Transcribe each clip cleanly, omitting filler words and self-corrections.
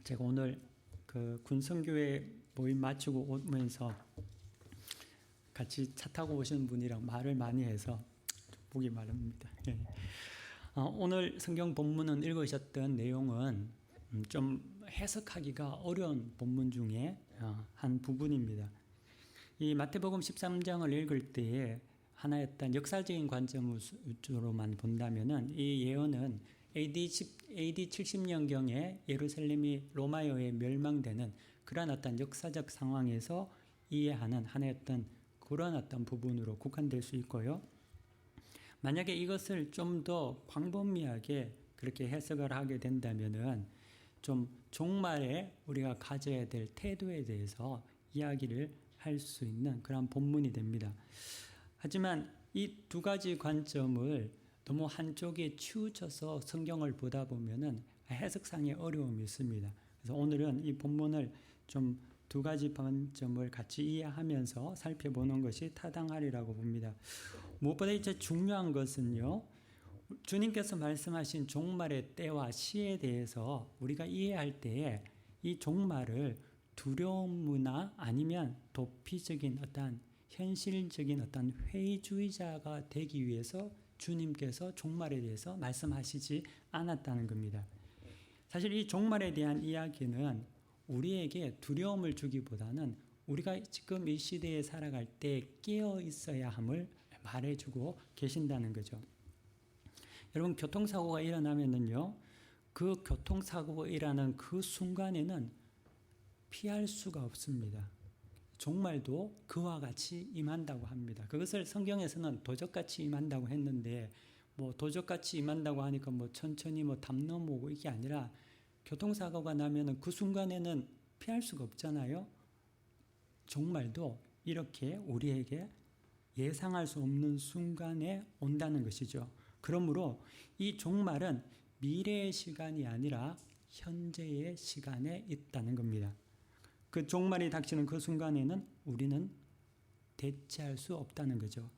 제가 오늘 그 군성교회 모임 마치고 오면서 같이 차 타고 오시는 분이랑 말을 많이 해서 보기 마련입니다. 오늘 성경 본문은 읽으셨던 내용은 좀 해석하기가 어려운 본문 중에 한 부분입니다. 이 마태복음 13장을 읽을 때에 하나의 어떤 역사적인 관점으로만 본다면은 이 예언은 AD 70년경에 예루살렘이 로마에 의해 멸망되는 그런 어떤 역사적 상황에서 이해하는 하나의 어떤 그런 어떤 부분으로 국한될 수 있고요. 만약에 이것을 좀 더 광범위하게 그렇게 해석을 하게 된다면은 좀 종말에 우리가 가져야 될 태도에 대해서 이야기를 할 수 있는 그런 본문이 됩니다. 하지만 이 두 가지 관점을 너무 한쪽에 치우쳐서 성경을 보다 보면은 해석상의 어려움이 있습니다. 그래서 오늘은 이 본문을 좀 두 가지 관점을 같이 이해하면서 살펴보는 것이 타당하리라고 봅니다. 무엇보다 이제 중요한 것은요, 주님께서 말씀하신 종말의 때와 시에 대해서 우리가 이해할 때에 이 종말을 두려움이나 아니면 도피적인 어떤 현실적인 어떤 회의주의자가 되기 위해서 주님께서 종말에 대해서 말씀하시지 않았다는 겁니다. 사실 이 종말에 대한 이야기는 우리에게 두려움을 주기보다는 우리가 지금 이 시대에 살아갈 때 깨어 있어야 함을 말해주고 계신다는 거죠. 여러분, 교통사고가 일어나면은요, 그 교통사고가 일어나는 그 순간에는 피할 수가 없습니다. 종말도 그와 같이 임한다고 합니다. 그것을 성경에서는 도적같이 임한다고 했는데, 도적같이 임한다고 하니까 천천히 담 넘어오고 이게 아니라 교통사고가 나면은 그 순간에는 피할 수가 없잖아요. 종말도 이렇게 우리에게 예상할 수 없는 순간에 온다는 것이죠. 그러므로 이 종말은 미래의 시간이 아니라 현재의 시간에 있다는 겁니다. 그 종말이 닥치는 그 순간에는 우리는 대체할 수 없다는 거죠.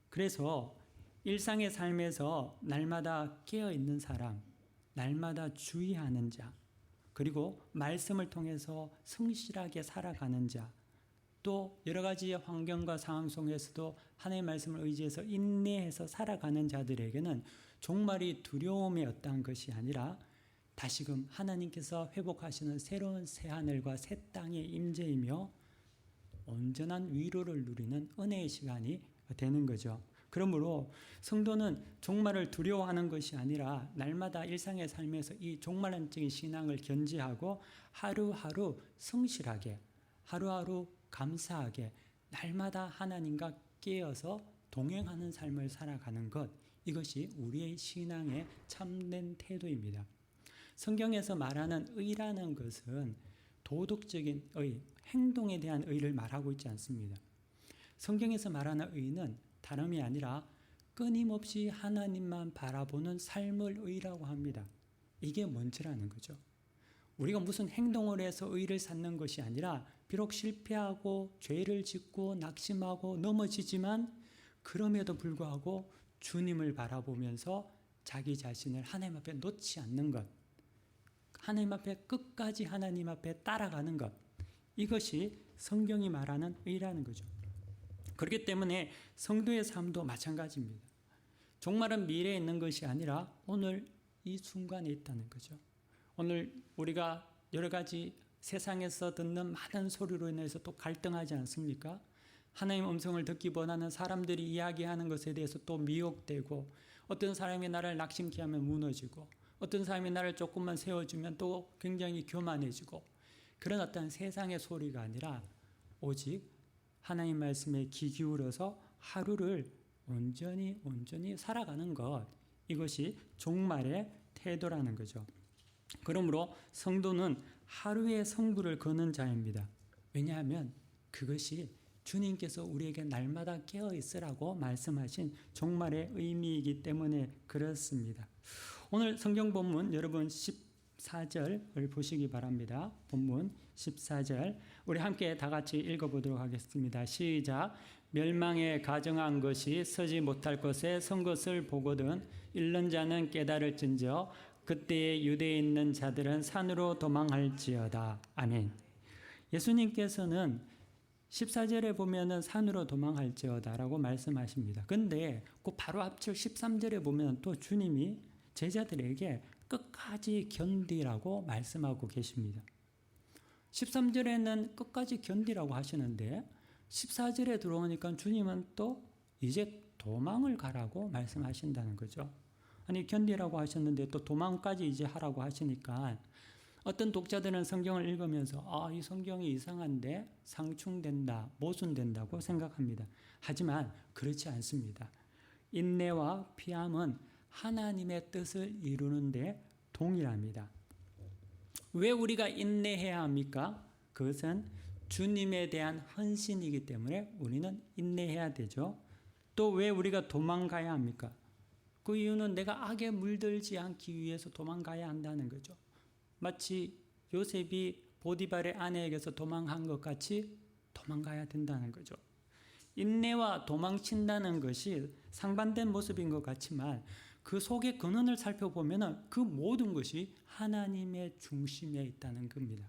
그래서 일상의 삶에서 날마다 깨어있는 사람, 날마다 주의하는 자, 그리고 말씀을 통해서 성실하게 살아가는 자, 또 여러 가지의 환경과 상황 속에서도 하나님의 말씀을 의지해서 인내해서 살아가는 자들에게는 종말이 두려움의 어떠한 것이 아니라 다시금 하나님께서 회복하시는 새로운 새하늘과 새 땅의 임재이며 온전한 위로를 누리는 은혜의 시간이 되는 거죠. 그러므로 성도는 종말을 두려워하는 것이 아니라 날마다 일상의 삶에서 이 종말론적인 신앙을 견지하고 하루하루 성실하게, 하루하루 감사하게 날마다 하나님과 깨어서 동행하는 삶을 살아가는 것, 이것이 우리의 신앙의 참된 태도입니다. 성경에서 말하는 의라는 것은 도덕적인 의, 행동에 대한 의를 말하고 있지 않습니다. 성경에서 말하는 의는 다름이 아니라 끊임없이 하나님만 바라보는 삶을 의라고 합니다. 이게 뭔지라는 거죠. 우리가 무슨 행동을 해서 의를 쌓는 것이 아니라 비록 실패하고 죄를 짓고 낙심하고 넘어지지만 그럼에도 불구하고 주님을 바라보면서 자기 자신을 하나님 앞에 놓지 않는 것, 하나님 앞에 끝까지 하나님 앞에 따라가는 것, 이것이 성경이 말하는 의라는 거죠. 그렇기 때문에 성도의 삶도 마찬가지입니다. 종말은 미래에 있는 것이 아니라 오늘 이 순간에 있다는 거죠. 오늘 우리가 여러 가지 세상에서 듣는 많은 소리로 인해서 또 갈등하지 않습니까? 하나님의 음성을 듣기 원하는 사람들이 이야기하는 것에 대해서 또 미혹되고, 어떤 사람이 나를 낙심케 하면 무너지고, 어떤 사람이 나를 조금만 세워주면 또 굉장히 교만해지고, 그런 어떤 세상의 소리가 아니라 오직 하나님 말씀에 귀 기울여서 하루를 온전히 살아가는 것, 이것이 종말의 태도라는 거죠. 그러므로 성도는 하루의 성부를 거는 자입니다. 왜냐하면 그것이 주님께서 우리에게 날마다 깨어 있으라고 말씀하신 종말의 의미이기 때문에 그렇습니다. 오늘 성경 본문 여러분 14절을 보시기 바랍니다. 본문 14절 우리 함께 다 같이 읽어보도록 하겠습니다. 시작. 멸망에 가정한 것이 서지 못할 것에 선 것을 보거든 잃는 자는 깨달을진저 그때에 유대에 있는 자들은 산으로 도망할지어다. 아멘. 예수님께서는 14절에 보면은 산으로 도망할지어다라고 말씀하십니다. 근데 그 바로 앞절 13절에 보면 또 주님이 제자들에게 끝까지 견디라고 말씀하고 계십니다. 13절에는 끝까지 견디라고 하시는데 14절에 들어오니까 주님은 또 이제 도망을 가라고 말씀하신다는 거죠. 아니 견디라고 하셨는데 또 도망까지 이제 하라고 하시니까 어떤 독자들은 성경을 읽으면서 이 성경이 이상한데 상충된다, 모순된다고 생각합니다. 하지만 그렇지 않습니다. 인내와 피함은 하나님의 뜻을 이루는데 동일합니다. 왜 우리가 인내해야 합니까? 그것은 주님에 대한 헌신이기 때문에 우리는 인내해야 되죠. 또 왜 우리가 도망가야 합니까? 그 이유는 내가 악에 물들지 않기 위해서 도망가야 한다는 거죠. 마치 요셉이 보디발의 아내에게서 도망한 것 같이 도망가야 된다는 거죠. 인내와 도망친다는 것이 상반된 모습인 것 같지만 그 속의 근원을 살펴보면 그 모든 것이 하나님의 중심에 있다는 겁니다.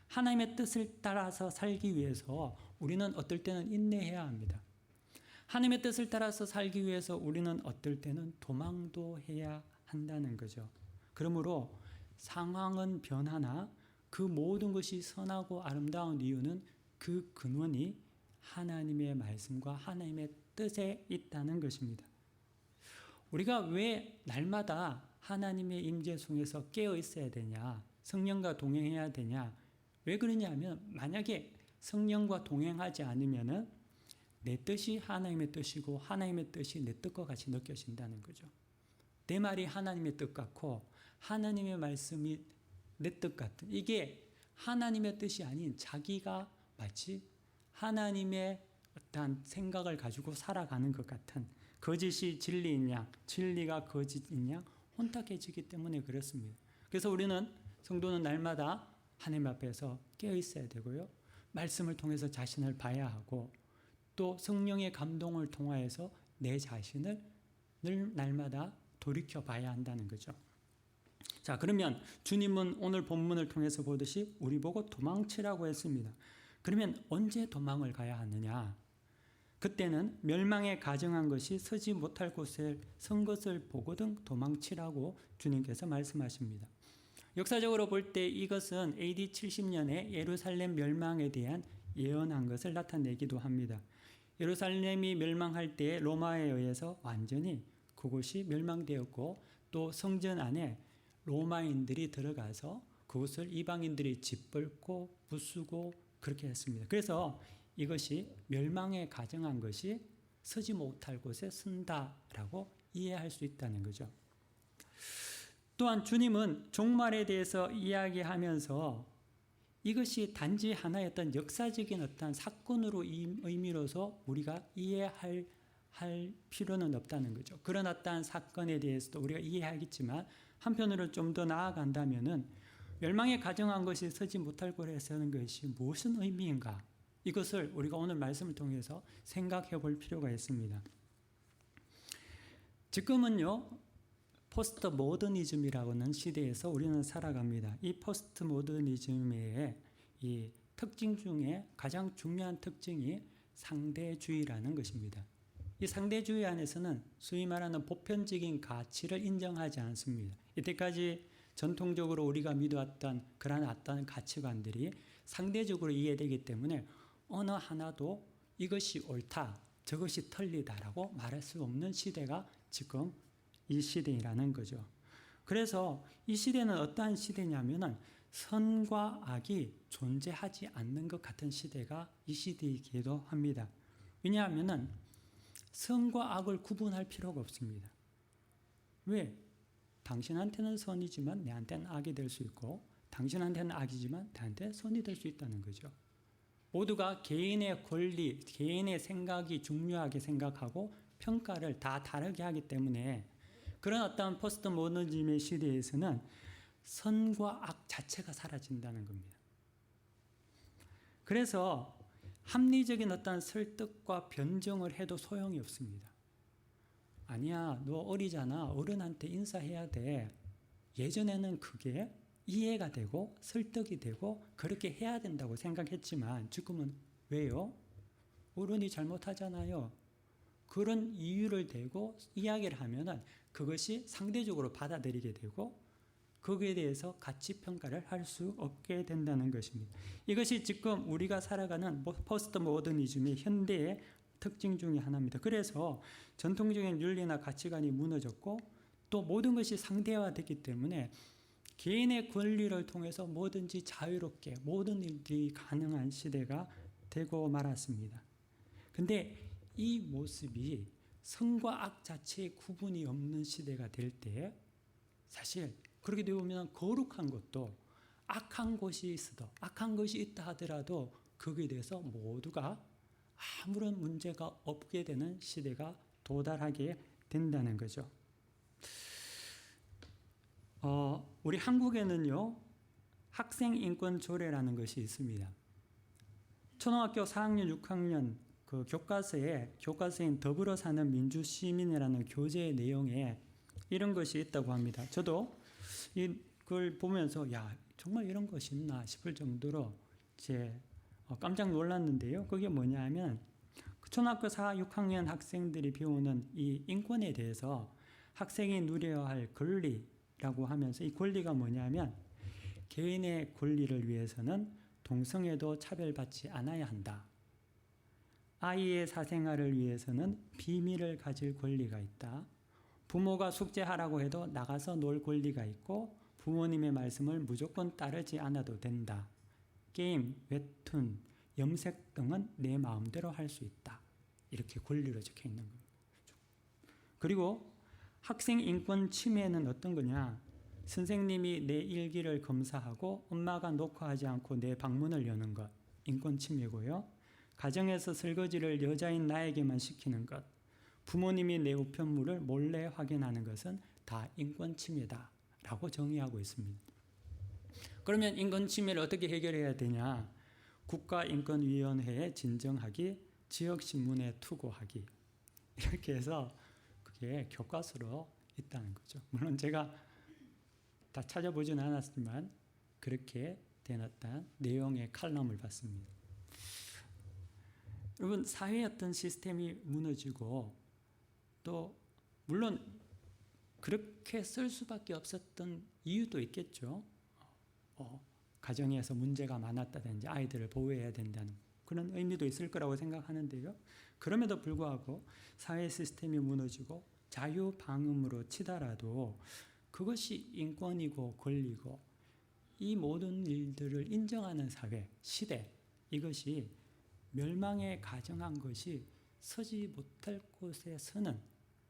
하나님의 뜻을 따라서 살기 위해서 우리는 어떨 때는 인내해야 합니다. 하나님의 뜻을 따라서 살기 위해서 우리는 어떨 때는 도망도 해야 한다는 거죠. 그러므로 상황은 변하나 그 모든 것이 선하고 아름다운 이유는 그 근원이 하나님의 말씀과 하나님의 뜻에 있다는 것입니다. 우리가 왜 날마다 하나님의 임재 속에서 깨어 있어야 되냐, 성령과 동행해야 되냐, 왜 그러냐면 만약에 성령과 동행하지 않으면 내 뜻이 하나님의 뜻이고 하나님의 뜻이 내 뜻과 같이 느껴진다는 거죠. 내 말이 하나님의 뜻 같고 하나님의 말씀이 내 뜻 같은, 이게 하나님의 뜻이 아닌 자기가 마치 하나님의 어떠한 생각을 가지고 살아가는 것 같은, 거짓이 진리인 양, 진리가 거짓인 양 혼탁해지기 때문에 그렇습니다. 그래서 우리는 성도는 날마다 하나님 앞에서 깨어 있어야 되고요. 말씀을 통해서 자신을 봐야 하고 또 성령의 감동을 통하여서 내 자신을 늘 날마다 돌이켜 봐야 한다는 거죠. 자, 그러면 주님은 오늘 본문을 통해서 보듯이 우리 보고 도망치라고 했습니다. 그러면 언제 도망을 가야 하느냐? 그때는 멸망에 가정한 것이 서지 못할 곳에 선 것을 보거든 도망치라고 주님께서 말씀하십니다. 역사적으로 볼 때 이것은 AD 70년에 예루살렘 멸망에 대한 예언한 것을 나타내기도 합니다. 예루살렘이 멸망할 때 로마에 의해서 완전히 그곳이 멸망되었고 또 성전 안에 로마인들이 들어가서 그것을 이방인들이 짓밟고 부수고 그렇게 했습니다. 그래서 이것이 멸망에 가정한 것이 서지 못할 곳에 선다라고 이해할 수 있다는 거죠. 또한 주님은 종말에 대해서 이야기하면서 이것이 단지 하나의 어떤 역사적인 어떤 사건으로 의미로서 우리가 이해할 필요는 없다는 거죠. 그런 어떤 사건에 대해서도 우리가 이해하겠지만 한편으로 좀 더 나아간다면은 멸망에 가정한 것이 서지 못할 곳에 서는 것이 무슨 의미인가? 이것을 우리가 오늘 말씀을 통해서 생각해 볼 필요가 있습니다. 지금은요, 포스트 모더니즘이라고 하는 시대에서 우리는 살아갑니다. 이 포스트 모더니즘의 이 특징 중에 가장 중요한 특징이 상대주의라는 것입니다. 이 상대주의 안에서는 소위 말하는 보편적인 가치를 인정하지 않습니다. 이때까지 전통적으로 우리가 믿어왔던 그러한 어떤 가치관들이 상대적으로 이해되기 때문에 어느 하나도 이것이 옳다, 저것이 틀리다라고 말할 수 없는 시대가 지금 이 시대라는 거죠. 그래서 이 시대는 어떠한 시대냐면은 선과 악이 존재하지 않는 것 같은 시대가 이 시대이기도 합니다. 왜냐하면은 선과 악을 구분할 필요가 없습니다. 왜? 당신한테는 선이지만 내한테는 악이 될 수 있고 당신한테는 악이지만 나한테 선이 될 수 있다는 거죠. 모두가 개인의 권리, 개인의 생각이 중요하게 생각하고 평가를 다 다르게 하기 때문에 그런 어떤 포스트 모더니즘의 시대에서는 선과 악 자체가 사라진다는 겁니다. 그래서 합리적인 어떤 설득과 변정을 해도 소용이 없습니다. 아니야, 너 어리잖아. 어른한테 인사해야 돼. 예전에는 그게 이해가 되고 설득이 되고 그렇게 해야 된다고 생각했지만 지금은 왜요? 어른이 잘못하잖아요. 그런 이유를 대고 이야기를 하면은 그것이 상대적으로 받아들이게 되고 거기에 대해서 가치 평가를 할 수 없게 된다는 것입니다. 이것이 지금 우리가 살아가는 포스트 모더니즘의 현대의 특징 중에 하나입니다. 그래서 전통적인 윤리나 가치관이 무너졌고 또 모든 것이 상대화됐기 때문에 개인의 권리를 통해서 뭐든지 자유롭게 모든 일들이 가능한 시대가 되고 말았습니다. 근데 이 모습이 선과 악 자체의 구분이 없는 시대가 될 때 사실 그렇게 되면 거룩한 것도 악한 것이 있어도 악한 것이 있다 하더라도 거기에 대해서 모두가 아무런 문제가 없게 되는 시대가 도달하게 된다는 거죠. 우리 한국에는요 학생 인권 조례라는 것이 있습니다. 초등학교 4학년, 6학년 그 교과서인 더불어 사는 민주 시민이라는 교재의 내용에 이런 것이 있다고 합니다. 저도 이걸 보면서 야 정말 이런 것이 있나 싶을 정도로 깜짝 놀랐는데요. 그게 뭐냐면 초등학교 4, 6학년 학생들이 배우는 이 인권에 대해서 학생이 누려야 할 권리라고 하면서 이 권리가 뭐냐면 개인의 권리를 위해서는 동성애도 차별받지 않아야 한다. 아이의 사생활을 위해서는 비밀을 가질 권리가 있다. 부모가 숙제하라고 해도 나가서 놀 권리가 있고 부모님의 말씀을 무조건 따르지 않아도 된다. 게임, 웹툰, 염색 등은 내 마음대로 할 수 있다. 이렇게 권리로 적혀 있는 겁니다. 그리고 학생 인권 침해는 어떤 거냐? 선생님이 내 일기를 검사하고 엄마가 녹화하지 않고 내 방문을 여는 것, 인권 침해고요. 가정에서 설거지를 여자인 나에게만 시키는 것, 부모님이 내 우편물을 몰래 확인하는 것은 다 인권 침해다라고 정의하고 있습니다. 그러면 인권 침해를 어떻게 해결해야 되냐? 국가인권위원회에 진정하기, 지역신문에 투고하기 이렇게 해서 그게 교과서로 있다는 거죠. 물론 제가 다 찾아보지는 않았지만 그렇게 되었다는 내용의 칼럼을 봤습니다. 여러분 사회의 어떤 시스템이 무너지고 또 물론 그렇게 쓸 수밖에 없었던 이유도 있겠죠. 가정에서 문제가 많았다든지 아이들을 보호해야 된다는 그런 의미도 있을 거라고 생각하는데요. 그럼에도 불구하고 사회 시스템이 무너지고 자유방음으로 치달아도 그것이 인권이고 권리고 이 모든 일들을 인정하는 사회, 시대 이것이 멸망에 가정한 것이 서지 못할 곳에 서는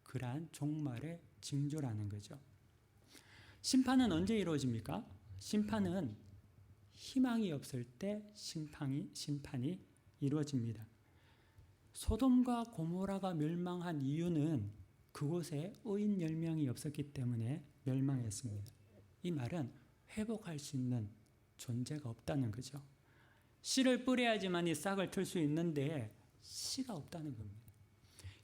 그러한 종말의 징조라는 거죠. 심판은 언제 이루어집니까? 심판은 희망이 없을 때 심판이 이루어집니다. 소돔과 고모라가 멸망한 이유는 그곳에 의인 10명이 없었기 때문에 멸망했습니다. 이 말은 회복할 수 있는 존재가 없다는 거죠. 씨를 뿌려야지만 이 싹을 틀 수 있는데 씨가 없다는 겁니다.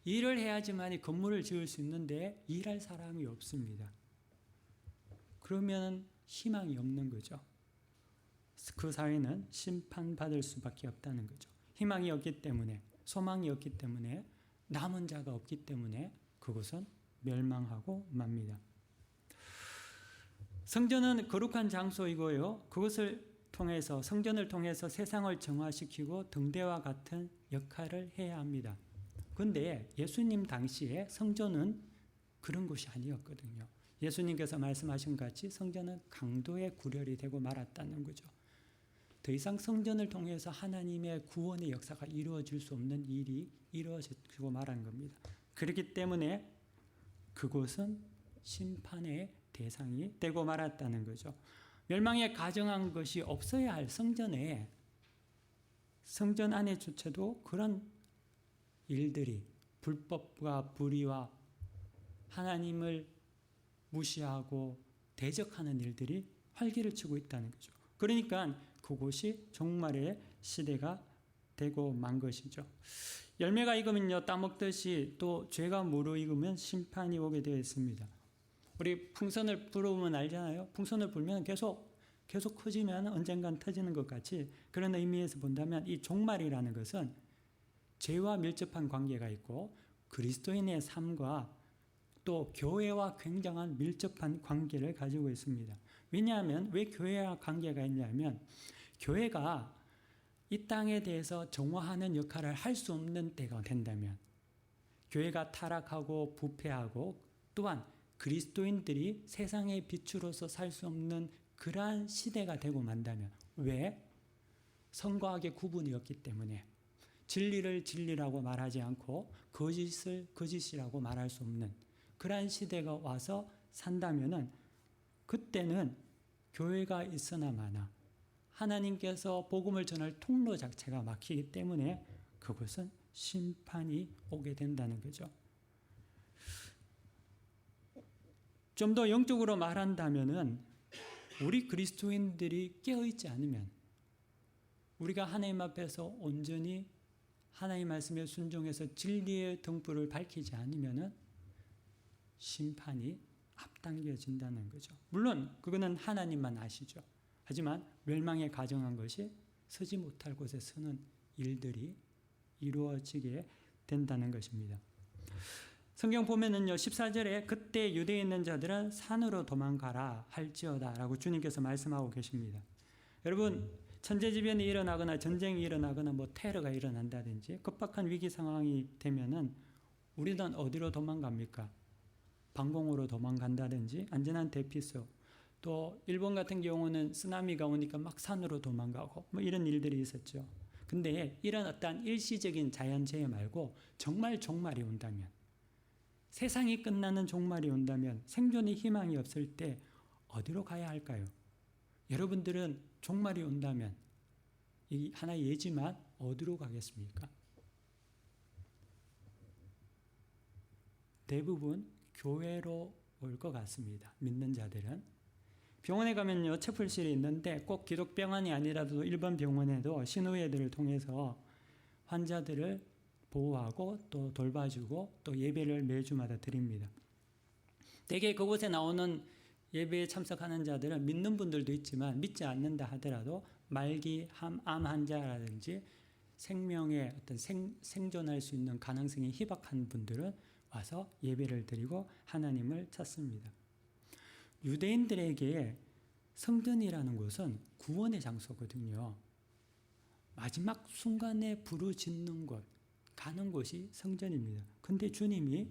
일을 해야지만 이 건물을 지을 수 있는데 일할 사람이 없습니다. 그러면 희망이 없는 거죠. 그 사회는 심판받을 수밖에 없다는 거죠. 희망이 없기 때문에 소망이 없기 때문에 남은 자가 없기 때문에 그곳은 멸망하고 맙니다. 성전은 거룩한 장소이고요. 그것을 통해서 성전을 통해서 세상을 정화시키고 등대와 같은 역할을 해야 합니다. 그런데 예수님 당시에 성전은 그런 곳이 아니었거든요. 예수님께서 말씀하신 같이 성전은 강도의 구렬이 되고 말았다는 거죠. 더 이상 성전을 통해서 하나님의 구원의 역사가 이루어질 수 없는 일이 이루어지고 말한 겁니다. 그렇기 때문에 그곳은 심판의 대상이 되고 말았다는 거죠. 멸망에 가정한 것이 없어야 할 성전 안에조차도 그런 일들이 불법과 불의와 하나님을 무시하고 대적하는 일들이 활기를 치고 있다는 거죠. 그러니까 그곳이 종말의 시대가 되고 만 것이죠. 열매가 익으면요 따먹듯이 또 죄가 무르익으면 심판이 오게 되어 있습니다. 우리 풍선을 불어보면 알잖아요. 풍선을 불면 계속 커지면 언젠간 터지는 것 같이 그런 의미에서 본다면 이 종말이라는 것은 죄와 밀접한 관계가 있고 그리스도인의 삶과 또 교회와 굉장한 밀접한 관계를 가지고 있습니다. 왜냐하면 왜 교회와 관계가 있냐면 교회가 이 땅에 대해서 정화하는 역할을 할 수 없는 때가 된다면 교회가 타락하고 부패하고 또한 그리스도인들이 세상의 빛으로서 살 수 없는 그러한 시대가 되고 만다면 왜? 성과 악의 구분이 없기 때문에 진리를 진리라고 말하지 않고 거짓을 거짓이라고 말할 수 없는 그러한 시대가 와서 산다면은 그때는 교회가 있으나 마나 하나님께서 복음을 전할 통로 자체가 막히기 때문에 그것은 심판이 오게 된다는 거죠. 좀 더 영적으로 말한다면은 우리 그리스도인들이 깨어있지 않으면 우리가 하나님 앞에서 온전히 하나님 말씀에 순종해서 진리의 등불을 밝히지 않으면 심판이 앞당겨진다는 거죠. 물론 그거는 하나님만 아시죠. 하지만 멸망에 가정한 것이 서지 못할 곳에 서는 일들이 이루어지게 된다는 것입니다. 성경 보면은요 14절에 그때 유대에 있는 자들은 산으로 도망가라 할지어다 라고 주님께서 말씀하고 계십니다. 여러분 천재지변이 일어나거나 전쟁이 일어나거나 뭐 테러가 일어난다든지 급박한 위기 상황이 되면은 우리는 어디로 도망갑니까? 방공호로 도망간다든지 안전한 대피소, 또 일본 같은 경우는 쓰나미가 오니까 막 산으로 도망가고 뭐 이런 일들이 있었죠. 근데 이런 어떤 일시적인 자연재해 말고 정말 종말이 온다면 세상이 끝나는 종말이 온다면 생존의 희망이 없을 때 어디로 가야 할까요? 여러분들은 종말이 온다면 이 하나의 예지만 어디로 가겠습니까? 대부분 교회로 올 것 같습니다. 믿는 자들은. 병원에 가면요 체풀실이 있는데 꼭 기독병원이 아니라도 일반 병원에도 신우회들을 통해서 환자들을 보호하고 또 돌봐주고 또 예배를 매주마다 드립니다. 대개 그곳에 나오는 예배에 참석하는 자들은 믿는 분들도 있지만 믿지 않는다 하더라도 말기 암 환자라든지 생명의 어떤 생존할 수 있는 가능성이 희박한 분들은 와서 예배를 드리고 하나님을 찾습니다. 유대인들에게 성전이라는 곳은 구원의 장소거든요. 마지막 순간에 부르짖는 곳, 가는 곳이 성전입니다. 근데 주님이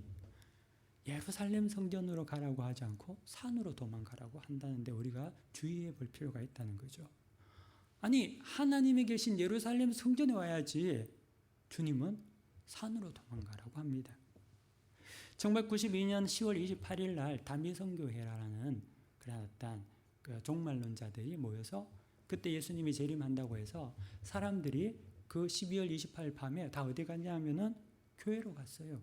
예루살렘 성전으로 가라고 하지 않고 산으로 도망가라고 한다는데 우리가 주의해 볼 필요가 있다는 거죠. 아니 하나님이 계신 예루살렘 성전에 와야지 주님은 산으로 도망가라고 합니다. 1992년 10월 28일 날 다미성교회라는 그런 어떤 종말론자들이 모여서 그때 예수님이 재림한다고 해서 사람들이 그 12월 28일 밤에 다 어디 갔냐 하면은 교회로 갔어요.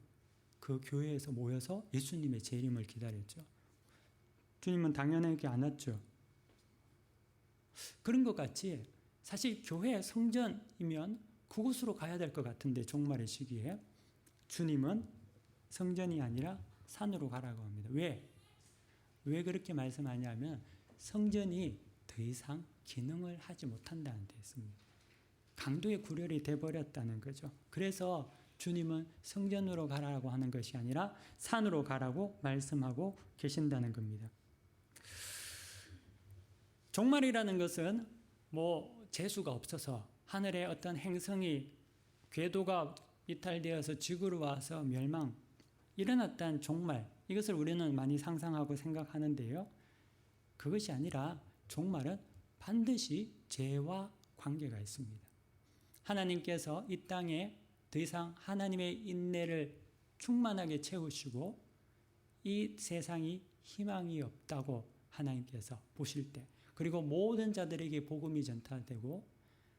그 교회에서 모여서 예수님의 재림을 기다렸죠. 주님은 당연하게 안 왔죠. 그런 것 같이 사실 교회 성전이면 그곳으로 가야 될 것 같은데 종말의 시기에 주님은 성전이 아니라 산으로 가라고 합니다. 왜? 왜 그렇게 말씀하냐면 성전이 더 이상 기능을 하지 못한다는 데 있습니다. 강도의 구렬이 돼버렸다는 거죠. 그래서 주님은 성전으로 가라고 하는 것이 아니라 산으로 가라고 말씀하고 계신다는 겁니다. 종말이라는 것은 뭐 재수가 없어서 하늘에 어떤 행성이 궤도가 이탈되어서 지구로 와서 멸망 이런 어떤 종말 이것을 우리는 많이 상상하고 생각하는데요. 그것이 아니라 종말은 반드시 죄와 관계가 있습니다. 하나님께서 이 땅에 더 이상 하나님의 인내를 충만하게 채우시고 이 세상이 희망이 없다고 하나님께서 보실 때 그리고 모든 자들에게 복음이 전달되고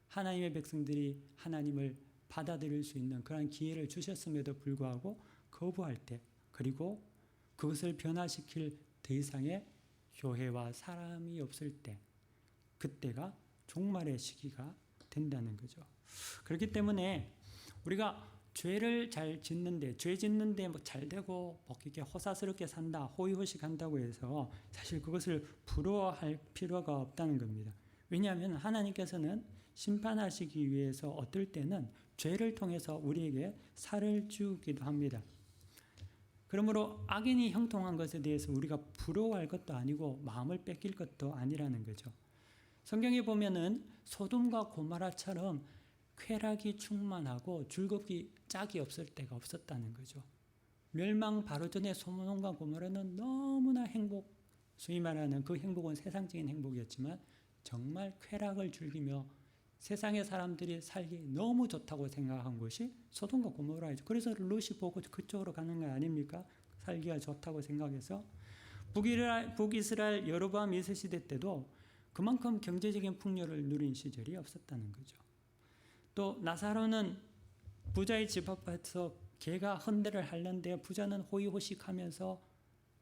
하나님의 백성들이 하나님을 받아들일 수 있는 그런 기회를 주셨음에도 불구하고 거부할 때 그리고 그것을 변화시킬 더 이상의 교회와 사람이 없을 때 그때가 종말의 시기가 된다는 거죠. 그렇기 때문에 우리가 죄를 잘 짓는데, 죄 짓는데 뭐 잘 되고 뭐 이렇게 호사스럽게 산다, 호의호식한다고 해서 사실 그것을 부러워할 필요가 없다는 겁니다. 왜냐하면 하나님께서는 심판하시기 위해서 어떨 때는 죄를 통해서 우리에게 살을 주기도 합니다. 그러므로 악인이 형통한 것에 대해서 우리가 부러워할 것도 아니고 마음을 뺏길 것도 아니라는 거죠. 성경에 보면은 소돔과 고모라처럼 쾌락이 충만하고 즐겁기 짝이 없을 때가 없었다는 거죠. 멸망 바로 전에 소돔과 고모라는 너무나 행복, 소위 말하는 그 행복은 세상적인 행복이었지만 정말 쾌락을 즐기며 세상의 사람들이 살기 너무 좋다고 생각한 것이 소돔과 고모라이죠. 그래서 롯이 보고 그쪽으로 가는 거 아닙니까? 살기가 좋다고 생각해서 북이스라엘 여로보암 1세 시대 때도 그만큼 경제적인 풍요를 누린 시절이 없었다는 거죠. 또 나사로는 부자의 집 앞에서 개가 헌대를 하는데 부자는 호의호식하면서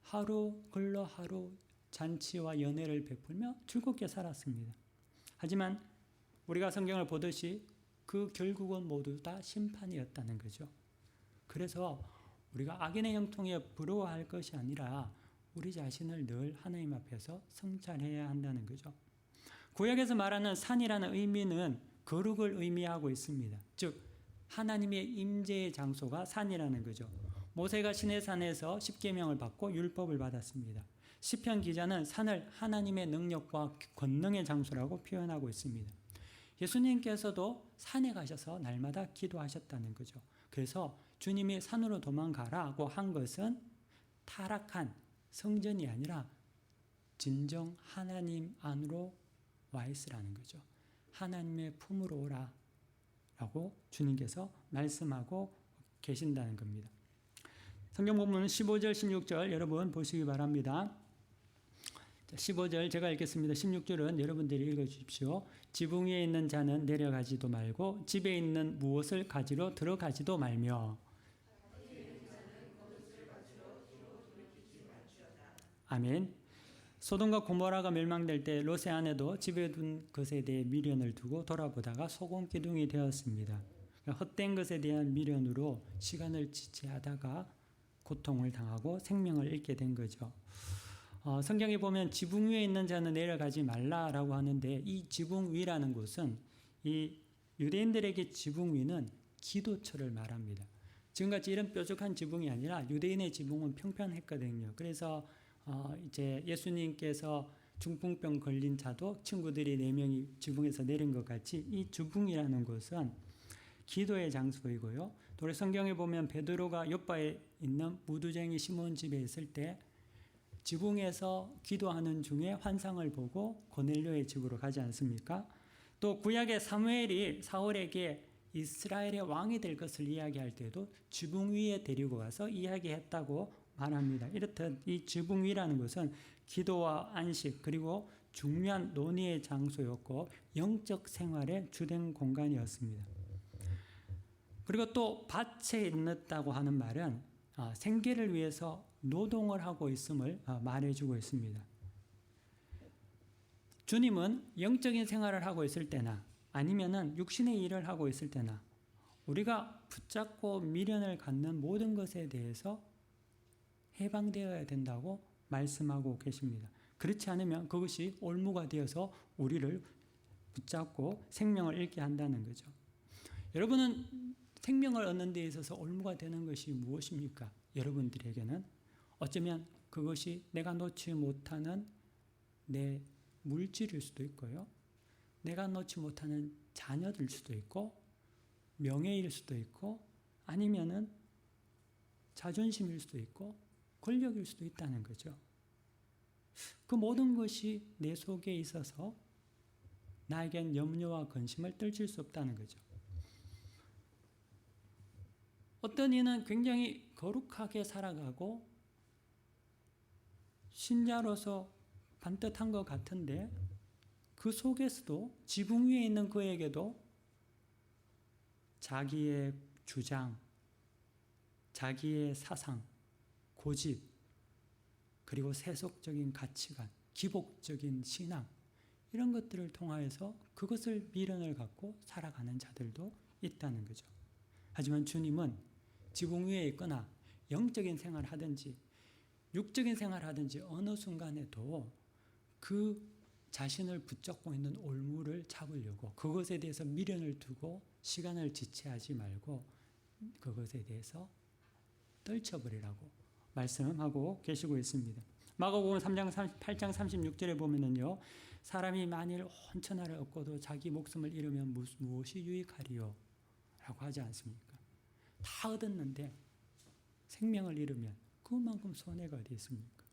하루 걸러 하루 잔치와 연회를 베풀며 즐겁게 살았습니다. 하지만 우리가 성경을 보듯이 그 결국은 모두 다 심판이었다는 거죠. 그래서 우리가 악인의 형통에 부러워할 것이 아니라 우리 자신을 늘 하나님 앞에서 성찰해야 한다는 거죠. 구약에서 말하는 산이라는 의미는 거룩을 의미하고 있습니다. 즉 하나님의 임재의 장소가 산이라는 거죠. 모세가 시내산에서 십계명을 받고 율법을 받았습니다. 시편 기자는 산을 하나님의 능력과 권능의 장소라고 표현하고 있습니다. 예수님께서도 산에 가셔서 날마다 기도하셨다는 거죠. 그래서 주님이 산으로 도망가라고 한 것은 타락한 성전이 아니라 진정 하나님 안으로 와 있으라는 거죠. 하나님의 품으로 오라 라고 주님께서 말씀하고 계신다는 겁니다. 성경 본문 15절 16절 여러분 보시기 바랍니다. 15절 제가 읽겠습니다. 16절은 여러분들이 읽어주십시오. 지붕 위에 있는 자는 내려가지도 말고 집에 있는 무엇을 가지러 들어가지도 말며. 아멘. 소돔과 고모라가 멸망될 때 롯의 아내도 집에 둔 것에 대해 미련을 두고 돌아보다가 소금 기둥이 되었습니다. 헛된 것에 대한 미련으로 시간을 지체하다가 고통을 당하고 생명을 잃게 된 거죠. 성경에 보면 지붕 위에 있는 자는 내려가지 말라라고 하는데 이 지붕 위라는 곳은 이 유대인들에게 지붕 위는 기도처를 말합니다. 지금같이 이런 뾰족한 지붕이 아니라 유대인의 지붕은 평평했거든요. 그래서 이제 예수님께서 중풍병 걸린 자도 친구들이 4명이 지붕에서 내린 것 같이 이 지붕이라는 곳은 기도의 장소이고요. 또 우리 성경에 보면 베드로가 요바에 있는 무두쟁이 시몬 집에 있을 때 지붕에서 기도하는 중에 환상을 보고 고넬료의 집으로 가지 않습니까? 또 구약의 사무엘이 사울에게 이스라엘의 왕이 될 것을 이야기할 때도 지붕 위에 데리고 가서 이야기했다고 말합니다. 이렇듯 이 지붕 위라는 것은 기도와 안식 그리고 중요한 논의의 장소였고 영적 생활의 주된 공간이었습니다. 그리고 또 밭에 있다고 하는 말은 생계를 위해서 노동을 하고 있음을 말해주고 있습니다. 주님은 영적인 생활을 하고 있을 때나 아니면은 육신의 일을 하고 있을 때나 우리가 붙잡고 미련을 갖는 모든 것에 대해서 해방되어야 된다고 말씀하고 계십니다. 그렇지 않으면 그것이 올무가 되어서 우리를 붙잡고 생명을 잃게 한다는 거죠. 여러분은 생명을 얻는 데 있어서 올무가 되는 것이 무엇입니까? 여러분들에게는 어쩌면 그것이 내가 놓지 못하는 내 물질일 수도 있고요. 내가 놓지 못하는 자녀들 수도 있고 명예일 수도 있고 아니면은 자존심일 수도 있고 권력일 수도 있다는 거죠. 그 모든 것이 내 속에 있어서 나에겐 염려와 근심을 떨칠 수 없다는 거죠. 어떤 이는 굉장히 거룩하게 살아가고 신자로서 반듯한 것 같은데 그 속에서도 지붕 위에 있는 그에게도 자기의 주장, 자기의 사상, 고집, 그리고 세속적인 가치관, 기복적인 신앙 이런 것들을 통하여서 그것을 미련을 갖고 살아가는 자들도 있다는 거죠. 하지만 주님은 지붕 위에 있거나 영적인 생활을 하든지 육적인 생활을 하든지 어느 순간에도 그 자신을 붙잡고 있는 올무를 잡으려고 그것에 대해서 미련을 두고 시간을 지체하지 말고 그것에 대해서 떨쳐버리라고 말씀하고 계시고 있습니다. 마가복음 8장 36절에 보면은요, 사람이 만일 온 천하를 얻고도 자기 목숨을 잃으면 무엇이 유익하리요? 라고 하지 않습니까? 다 얻었는데 생명을 잃으면 그만큼 손해가 어디 있습니까?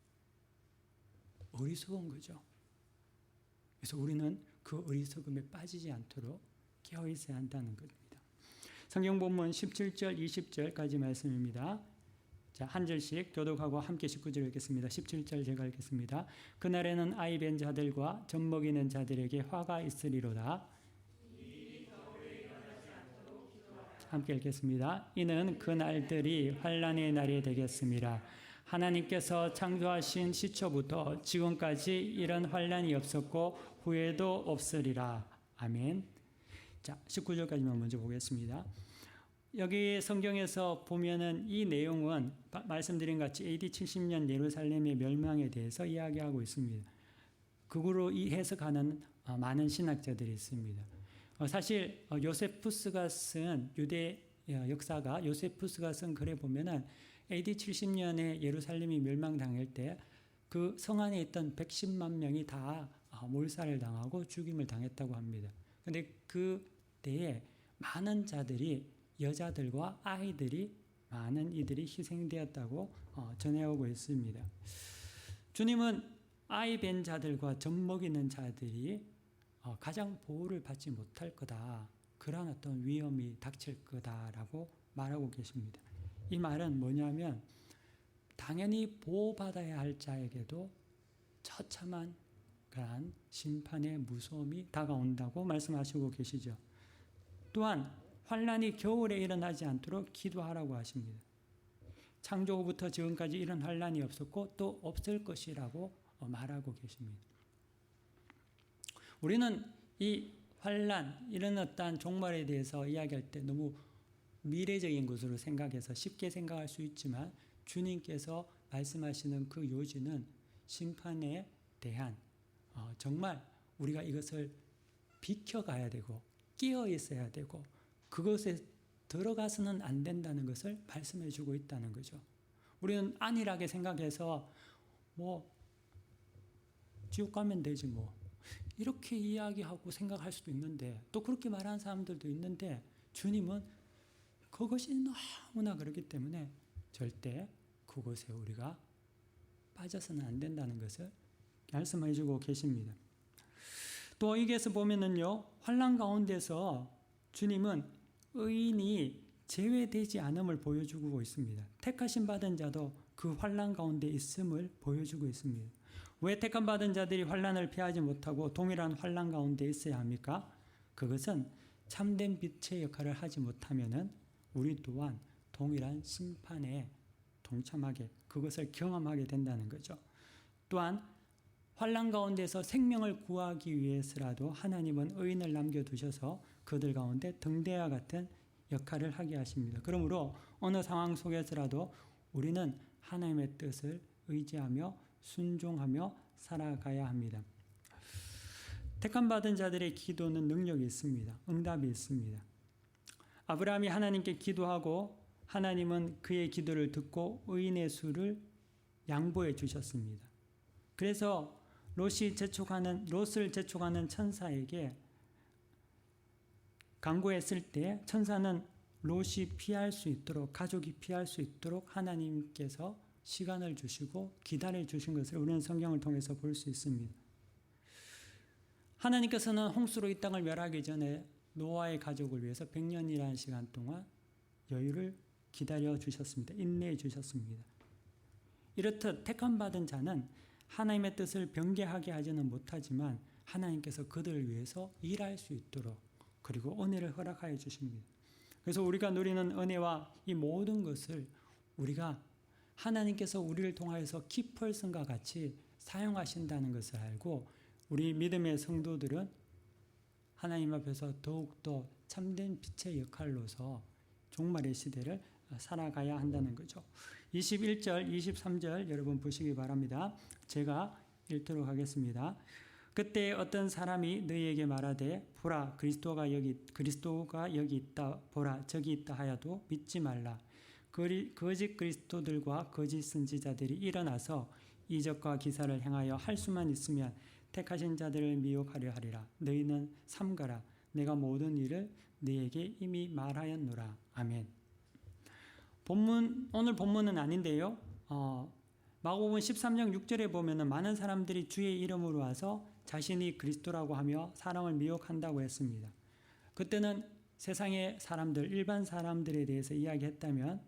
어리석은 거죠. 그래서 우리는 그 어리석음에 빠지지 않도록 깨어 있어야 한다는 겁니다. 성경 본문 17절, 20절까지 말씀입니다. 자, 한 절씩 교독하고 함께 19절 읽겠습니다. 17절 제가 읽겠습니다. 그날에는 아이 뵌 자들과 젖 먹이는 자들에게 화가 있으리로다. 함께 읽겠습니다. 이는 그 날들이 환난의 날이 되겠습니다. 하나님께서 창조하신 시초부터 지금까지 이런 환난이 없었고 후에도 없으리라. 아멘. 자, 19절까지만 먼저 보겠습니다. 여기 성경에서 보면은 이 내용은 말씀드린 같이 AD 70년 예루살렘의 멸망에 대해서 이야기하고 있습니다. 그거로 이 해석하는 많은 신학자들이 있습니다. 사실 요세푸스가 쓴 유대 역사가 요세푸스가 쓴 글에 보면은 AD 70년에 예루살렘이 멸망당할 때 그 성 안에 있던 110만 명이 다 몰살을 당하고 죽임을 당했다고 합니다. 그런데 그 때에 많은 자들이 여자들과 아이들이 많은 이들이 희생되었다고 전해오고 있습니다. 주님은 아이 뵌 자들과 젖 먹이는 자들이 가장 보호를 받지 못할 거다. 그런 어떤 위험이 닥칠 거다라고 말하고 계십니다. 이 말은 뭐냐면 당연히 보호받아야 할 자에게도 처참한 그러한 심판의 무서움이 다가온다고 말씀하시고 계시죠. 또한 환난이 겨울에 일어나지 않도록 기도하라고 하십니다. 창조 후부터 지금까지 이런 환난이 없었고 또 없을 것이라고 말하고 계십니다. 우리는 이 환난, 이런 어떠한 종말에 대해서 이야기할 때 너무 미래적인 것으로 생각해서 쉽게 생각할 수 있지만 주님께서 말씀하시는 그 요지는 심판에 대한 정말 우리가 이것을 비켜가야 되고 끼어 있어야 되고 그것에 들어가서는 안 된다는 것을 말씀해 주고 있다는 거죠. 우리는 안일하게 생각해서 지옥 가면 되지 이렇게 이야기하고 생각할 수도 있는데 또 그렇게 말하는 사람들도 있는데 주님은 그것이 너무나 그렇기 때문에 절대 그곳에 우리가 빠져서는 안 된다는 것을 말씀해 주고 계십니다. 또 여기에서 보면은요, 환난 가운데서 주님은 의인이 제외되지 않음을 보여주고 있습니다. 택하심 받은 자도 그 환난 가운데 있음을 보여주고 있습니다. 왜 택함 받은 자들이 환난을 피하지 못하고 동일한 환난 가운데 있어야 합니까? 그것은 참된 빛의 역할을 하지 못하면은 우리 또한 동일한 심판에 동참하게 그것을 경험하게 된다는 거죠. 또한 환난 가운데서 생명을 구하기 위해서라도 하나님은 의인을 남겨두셔서 그들 가운데 등대와 같은 역할을 하게 하십니다. 그러므로 어느 상황 속에서라도 우리는 하나님의 뜻을 의지하며 순종하며 살아가야 합니다. 택함받은 자들의 기도는 능력이 있습니다. 응답이 있습니다. 아브라함이 하나님께 기도하고 하나님은 그의 기도를 듣고 의인의 수를 양보해 주셨습니다. 그래서 롯을 재촉하는 천사에게 간구했을 때 천사는 롯이 피할 수 있도록 가족이 피할 수 있도록 하나님께서 시간을 주시고 기다려 주신 것을 우리는 성경을 통해서 볼 수 있습니다. 하나님께서는 홍수로 이 땅을 멸하기 전에 노아의 가족을 위해서 100년이라는 시간 동안 여유를 기다려 주셨습니다. 인내해 주셨습니다. 이렇듯 택함받은 자는 하나님의 뜻을 변개하게 하지는 못하지만 하나님께서 그들을 위해서 일할 수 있도록 그리고 은혜를 허락하여 주십니다. 그래서 우리가 누리는 은혜와 이 모든 것을 우리가 하나님께서 우리를 통하여서 키펄슨과 같이 사용하신다는 것을 알고 우리 믿음의 성도들은 하나님 앞에서 더욱더 참된 빛의 역할로서 종말의 시대를 살아가야 한다는 거죠. 21절, 23절 여러분 보시기 바랍니다. 제가 읽도록 하겠습니다. 그때 어떤 사람이 너희에게 말하되 보라 그리스도가 여기 있다 보라 저기 있다 하여도 믿지 말라. 거짓 그리스도들과 거짓 선지자들이 일어나서 이적과 기사를 행하여 할 수만 있으면 택하신 자들을 미혹하려 하리라. 너희는 삼가라. 내가 모든 일을 너희에게 이미 말하였노라. 아멘. 오늘 본문은 아닌데요. 마가복음 13장 6절에 보면은 많은 사람들이 주의 이름으로 와서 자신이 그리스도라고 하며 사람을 미혹한다고 했습니다. 그때는 세상의 사람들, 일반 사람들에 대해서 이야기했다면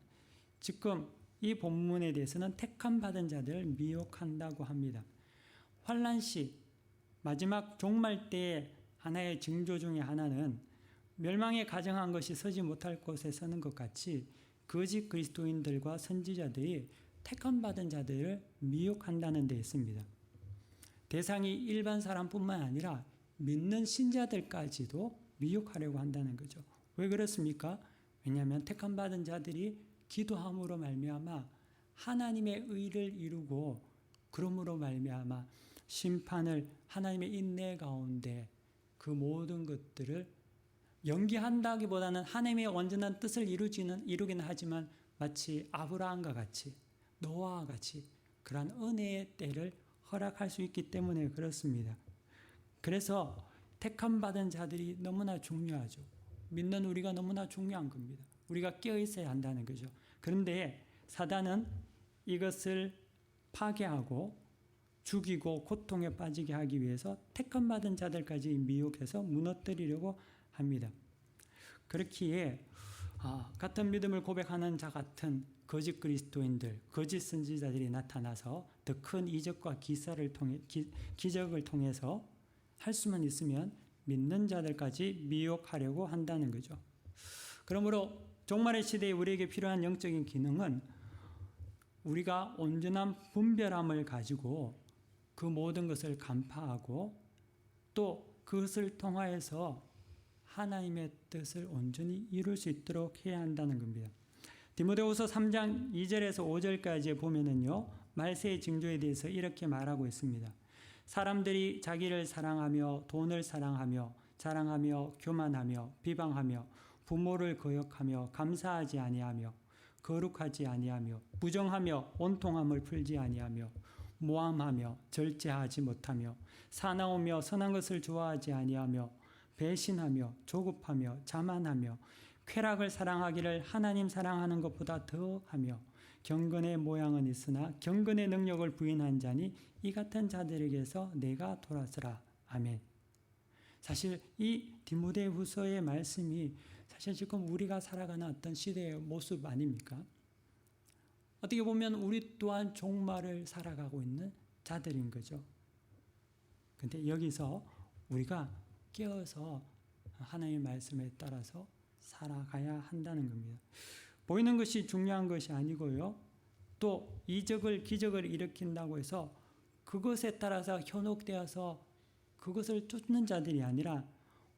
지금 이 본문에 대해서는 택함 받은 자들을 미혹한다고 합니다. 환난 시 마지막 종말 때의 하나의 징조 중에 하나는 멸망에 가정한 것이 서지 못할 곳에 서는 것 같이 거짓 그리스도인들과 선지자들이 택함 받은 자들을 미혹한다는 데 있습니다. 대상이 일반 사람뿐만 아니라 믿는 신자들까지도 미혹하려고 한다는 거죠. 왜 그렇습니까? 왜냐하면 택함 받은 자들이 기도함으로 말미암아 하나님의 의를 이루고 그러므로 말미암아 심판을 하나님의 인내 가운데 그 모든 것들을 연기한다기보다는 하나님의 온전한 뜻을 이루기는 하지만 마치 아브라함과 같이 노아와 같이 그러한 은혜의 때를 허락할 수 있기 때문에 그렇습니다. 그래서 택함 받은 자들이 너무나 중요하죠. 믿는 우리가 너무나 중요한 겁니다. 우리가 깨어 있어야 한다는 거죠. 그런데 사단은 이것을 파괴하고 죽이고 고통에 빠지게 하기 위해서 택함 받은 자들까지 미혹해서 무너뜨리려고 합니다. 그렇기에 같은 믿음을 고백하는 자 같은 거짓 그리스도인들, 거짓 선지자들이 나타나서 더 큰 이적과 기적을 통해서 할 수만 있으면 믿는 자들까지 미혹하려고 한다는 거죠. 그러므로 종말의 시대에 우리에게 필요한 영적인 기능은 우리가 온전한 분별함을 가지고 그 모든 것을 간파하고 또 그것을 통하여서 하나님의 뜻을 온전히 이룰 수 있도록 해야 한다는 겁니다. 디모데후서 3장 2절에서 5절까지 보면은요, 말세의 징조에 대해서 이렇게 말하고 있습니다. 사람들이 자기를 사랑하며 돈을 사랑하며 자랑하며 교만하며 비방하며 부모를 거역하며 감사하지 아니하며 거룩하지 아니하며 부정하며 온통함을 풀지 아니하며 모함하며 절제하지 못하며 사나우며 선한 것을 좋아하지 아니하며 배신하며 조급하며 자만하며 쾌락을 사랑하기를 하나님 사랑하는 것보다 더하며 경건의 모양은 있으나 경건의 능력을 부인한 자니 이 같은 자들에게서 내가 돌아서라. 아멘. 사실 이 디모데후서의 말씀이 사실 지금 우리가 살아가는 어떤 시대의 모습 아닙니까? 어떻게 보면 우리 또한 종말을 살아가고 있는 자들인 거죠. 근데 여기서 우리가 깨어서 하나님의 말씀에 따라서 살아가야 한다는 겁니다. 보이는 것이 중요한 것이 아니고요. 또 이적을 기적을 일으킨다고 해서 그것에 따라서 현혹되어서 그것을 쫓는 자들이 아니라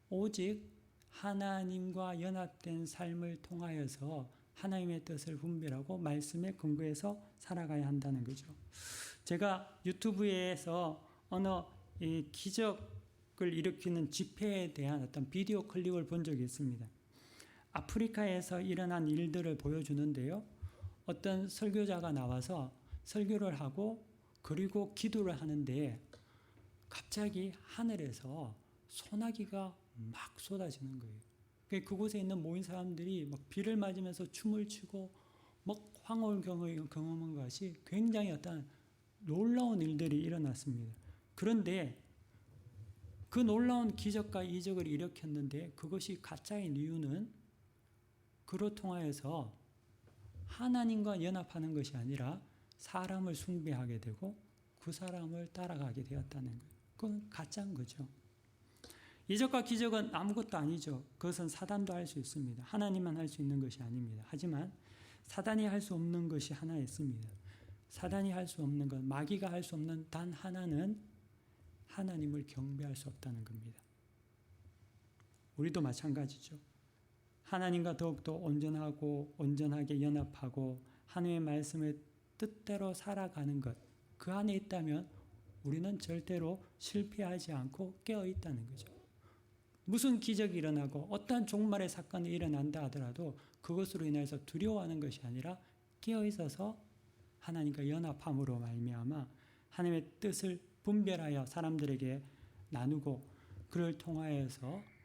오직 하나님과 연합된 삶을 통하여서 하나님의 뜻을 분별하고 말씀에 근거해서 살아가야 한다는 거죠. 제가 유튜브에서 어느 기적을 일으키는 집회에 대한 어떤 비디오 클립을 본 적이 있습니다. 아프리카에서 일어난 일들을 보여주는데요. 어떤 설교자가 나와서 설교를 하고 그리고 기도를 하는데 갑자기 하늘에서 소나기가 막 쏟아지는 거예요. 그곳에 있는 모인 사람들이 막 비를 맞으면서 춤을 추고 막 황홀 경험한 것이 굉장히 어떤 놀라운 일들이 일어났습니다. 그런데 그 놀라운 기적과 이적을 일으켰는데 그것이 가짜인 이유는 그로 통하여서 하나님과 연합하는 것이 아니라 사람을 숭배하게 되고 그 사람을 따라가게 되었다는 거예요. 그건 가짜인 거죠. 이적과 기적은 아무것도 아니죠. 그것은 사단도 할 수 있습니다. 하나님만 할 수 있는 것이 아닙니다. 하지만 사단이 할 수 없는 것이 하나 있습니다. 사단이 할 수 없는 것, 마귀가 할 수 없는 단 하나는 하나님을 경배할 수 없다는 겁니다. 우리도 마찬가지죠. 하나님과 더욱더 온전하게 연합하고 하나님의 말씀의 뜻대로 살아가는 것, 그 안에 있다면 우리는 절대로 실패하지 않고 깨어 있다는 거죠. 무슨 기적이 일어나고 어떠한 종말의 사건이 일어난다 하더라도 그것으로 인해서 두려워하는 것이 아니라 깨어 있어서 하나님과 연합함으로 말미암아 하나님의 뜻을 분별하여 사람들에게 나누고 그를 통하여서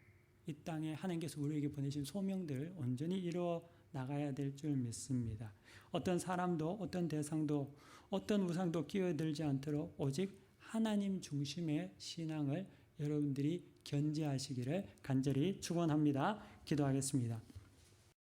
이 땅에 하나님께서 우리에게 보내신 소명들 온전히 이루어 나가야 될 줄 믿습니다. 어떤 사람도 어떤 대상도 어떤 우상도 끼어들지 않도록 오직 하나님 중심의 신앙을 여러분들이 견지하시기를 간절히 축원합니다. 기도하겠습니다.